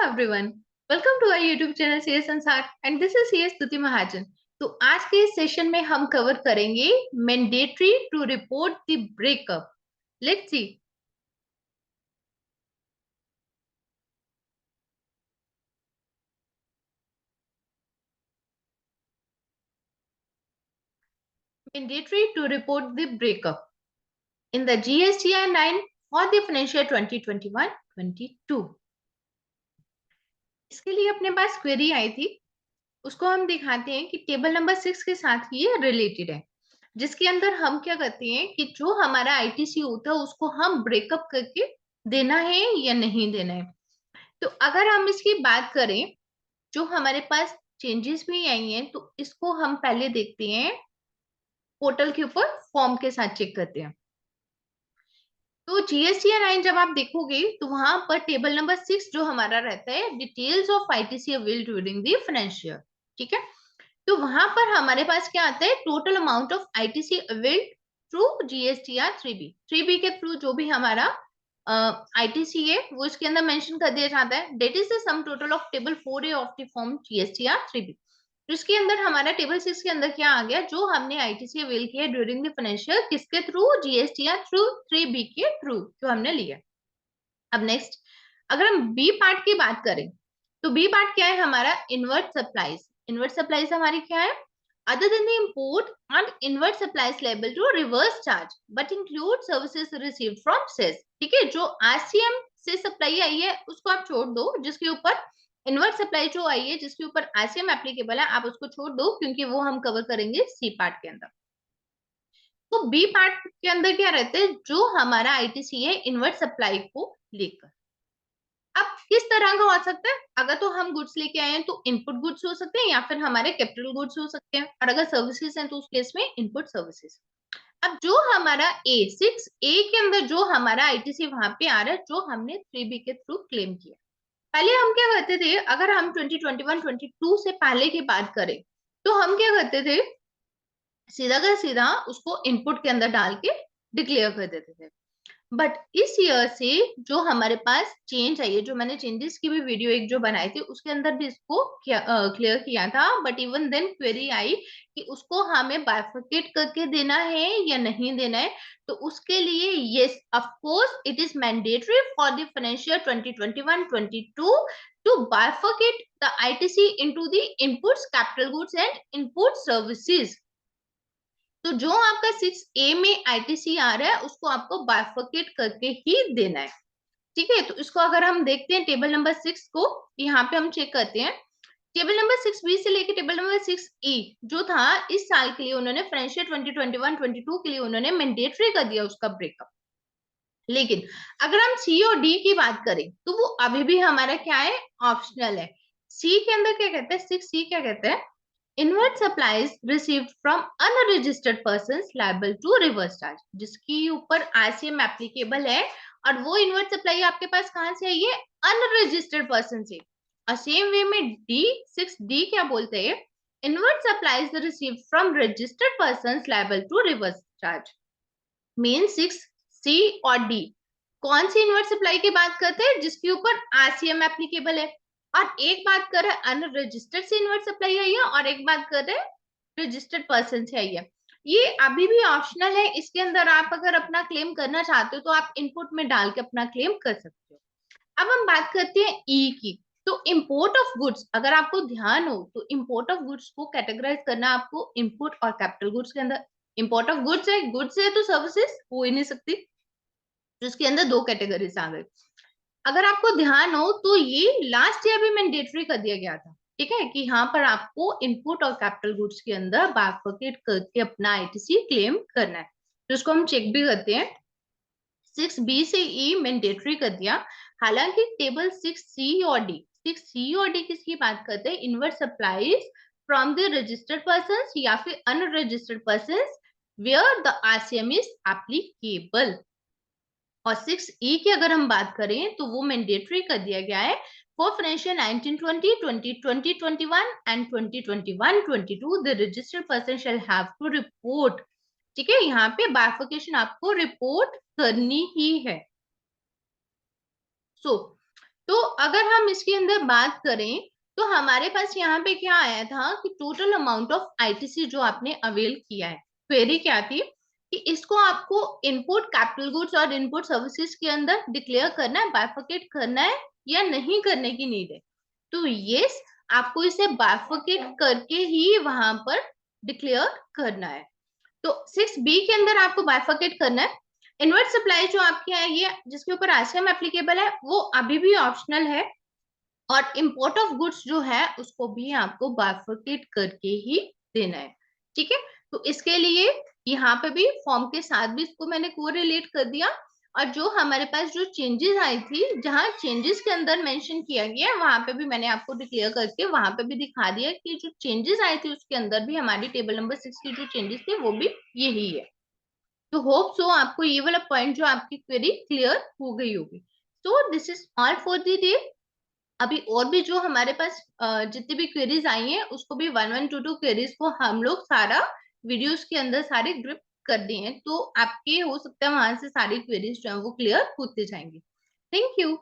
everyone. Welcome to our YouTube channel CS Ansar and this is CS Stuti Mahajan. तो आज के इस session में हम कवर करेंगे mandatory to report the breakup. Let's see. Mandatory to report the breakup in the GSTR 9 for the financial 2021-22. इसके लिए अपने पास क्वेरी आई थी, उसको हम दिखाते हैं कि टेबल नंबर 6 के साथ ये रिलेटेड है, जिसके अंदर हम क्या करते हैं कि जो हमारा आईटीसी होता है उसको हम ब्रेकअप करके देना है या नहीं देना है. तो अगर हम इसकी बात करें, जो हमारे पास चेंजेस भी आई हैं, तो इसको हम पहले देखते हैं पोर्टल के ऊपर फॉर्म के साथ चेक करते हैं. तो जीएसटीआर 9 जब आप देखोगे तो वहां पर टेबल नंबर 6 जो हमारा रहता है details of ITC avail during the financial. ठीक है, तो वहां पर हमारे पास क्या आता है, total amount of ITC avail through GSTR 3B के थ्रू जो भी हमारा आईटीसी है वो इसके अंदर मेंशन कर दिया जाता है. That is the sum total of table 4A of the form GSTR 3B. तो इसके अंदर हमारा टेबल 6 के अंदर क्या आ गया, जो हमने आईटीसी अवेल किया ड्यूरिंग द फाइनेंशियल किसके थ्रू, जीएसटीआर थ्रू 3B के थ्रू जो हमने लिया. अब नेक्स्ट अगर हम बी पार्ट की बात करें तो बी पार्ट क्या है हमारा, इनवर्ट सप्लाईज. इनवर्ट सप्लाईज हमारी क्या है, other than the import and inward supplies liable to reverse charge but include services received from CES. ठीक है, जो आरसीएम से सप्लाई आई है उसको आप छोड़ दो, जिसके ऊपर इनवर्ट सप्लाई जो आई है जिसके ऊपर आरसीएम एप्लीकेबल है आप उसको छोड़ दो, क्योंकि वो हम कवर करेंगे सी पार्ट के अंदर. तो बी पार्ट के अंदर क्या रहता है, जो हमारा आईटीसी है इनवर्ट सप्लाई को लेकर. अब किस तरह का हो सकता है, अगर तो हम गुड्स लेके आए हैं तो इनपुट गुड्स हो सकते हैं या फिर हमारे कैपिटल गुड्स हो सकते हैं, और अगर सर्विसेज हैं तो उस केस में इनपुट सर्विसेज. अब जो हमारा A6A के अंदर जो हमारा आईटीसी वहां पे आ रहा है, जो हमने 3B के थ्रू क्लेम किया. पहले हम क्या करते थे, अगर हम 2021-22 से पहले की बात करें तो हम क्या करते थे, सीधा का सीधा उसको इनपुट के अंदर डाल के डिक्लेयर कर देते थे. बट इस ईयर से जो हमारे पास चेंज आई है, जो मैंने चेंजेस की भी वीडियो एक जो बनाई थी उसके अंदर भी इसको क्लियर किया था, बट इवन देन क्वेरी आई कि उसको हमें बाइफरकेट करके देना है या नहीं देना है. तो उसके लिए yes of course it is mandatory for the financial 2021-22 to bifurcate the ITC into the inputs, capital goods and input services. तो जो आपका 6A में आईटीसी आ रहा है उसको आपको बाइफरकेट करके ही देना है. ठीक है, तो इसको अगर हम देखते हैं टेबल नंबर 6 को, यहाँ पे हम चेक करते हैं टेबल नंबर 6B से लेके टेबल नंबर 6E जो था इस साल के लिए उन्होंने फाइनेंशियल 2021-22 के लिए उन्होंने मैंडेटरी कर दिया उसका ब्रेकअप. लेकिन अगर हम सी और डी की बात करें तो वो अभी भी हमारा क्या है, ऑप्शनल है. सी के अंदर क्या कहते हैं, 6C क्या कहते हैं, inward supplies received from unregistered persons liable to reverse charge, जिसके ऊपर आरसीएम एप्लीकेबल है. और वो इनवर्ट सप्लाई आपके पास कहां से आई है, अनरजिस्टर्ड पर्सन से. और सेम वे में डी 6D क्या बोलते हैं, inward supplies received from registered persons liable to reverse charge. मेन 6C और डी कौन सी इनवर्ट सप्लाई की बात करते हैं, जिसके ऊपर आरसीएम एप्लीकेबल है. और एक बात कर रहे हैं अनरजिस्टर्ड से इनवर्ट सप्लाई आई है, और एक बात कर रहे हैं रजिस्टर्ड पर्सन से आई है. ये अभी भी ऑप्शनल है, इसके अंदर आप अगर अपना क्लेम करना चाहते हो तो आप इनपुट में डाल के अपना क्लेम कर सकते हो. अब हम बात करते हैं ई की. तो इंपोर्ट ऑफ गुड्स, अगर आपको ध्यान हो तो इंपोर्ट ऑफ गुड्स को कैटेगराइज करना आपको इनपुट और कैपिटल गुड्स के अंदर. इंपोर्ट ऑफ गुड्स है तो सर्विसेज हो ही नहीं सकती, तो इसके अंदर दो कैटेगरीज आ गई. अगर आपको ध्यान हो तो ये लास्ट ईयर भी मैंडेटरी कर दिया गया था. ठीक है, कि यहाँ पर आपको इनपुट और कैपिटल गुड्स के अंदर बाइफरकेट करके अपना आईटीसी क्लेम करना है. तो इसको हम चेक भी करते हैं. 6B से E मैंडेटरी कर दिया, हालांकि टेबल 6C और D, 6C और D किसकी बात करते हैं, inward supplies from the registered persons या फिर unregistered persons where the RCM is applicable. और 6E की अगर हम बात करें तो वो मैंडेटरी कर दिया गया है for financial 1920, 2021 and 2021-22 the registered person shall have to report. ठीक है, यहाँ पे बाइफरकेशन आपको रिपोर्ट करनी ही है. सो तो अगर हम इसके अंदर बात करें तो हमारे पास यहाँ पे क्या आया था कि टोटल अमाउंट ऑफ आईटीसी जो आपने अवेल किया है। क्वेरी क्या थी कि इसको आपको इनपुट कैपिटल गुड्स और इनपुट सर्विसेज के अंदर डिक्लेयर करना है, बाइफरकेट करना है या नहीं करने की नीड है। तो यस, आपको इसे बाइफरकेट करके ही वहां पर डिक्लेयर करना है। तो 6B के अंदर आपको बाइफरकेट करना है। इनवर्ट सप्लाई जो आपकी है ये जिसके ऊपर आरसीएम एप्लीकेबल है वो अभी भी ऑप्शनल है, और इम्पोर्ट ऑफ गुड्स जो है उसको भी आपको बाइफरकेट करके ही देना है। ठीक है, तो इसके लिए यहाँ पे भी फॉर्म के साथ भी इसको मैंने कोरिलेट कर दिया, और जो हमारे पास जो चेंजेस आई थी जहां चेंजेस के अंदर मेंशन किया गया वहां पे भी मैंने आपको डिक्लेयर करके वहां पे भी दिखा दिया कि जो चेंजेस आई थी उसके अंदर भी हमारी टेबल नंबर 6 की जो चेंजेस थे वो भी यही है। तो होप सो आपको ये वाला पॉइंट जो आपकी क्वेरी क्लियर हो गई होगी। So this is all for the day. अभी और भी जो हमारे पास जितनी भी क्वेरीज आई हैं उसको भी 1 1 2 2 क्वेरीज को हम लोग सारा वीडियोस के अंदर सारे ग्रुप कर दिए हैं, तो आपके हो सकता है वहां से सारी क्वेरीज जो है वो क्लियर होते जाएंगे। Thank you.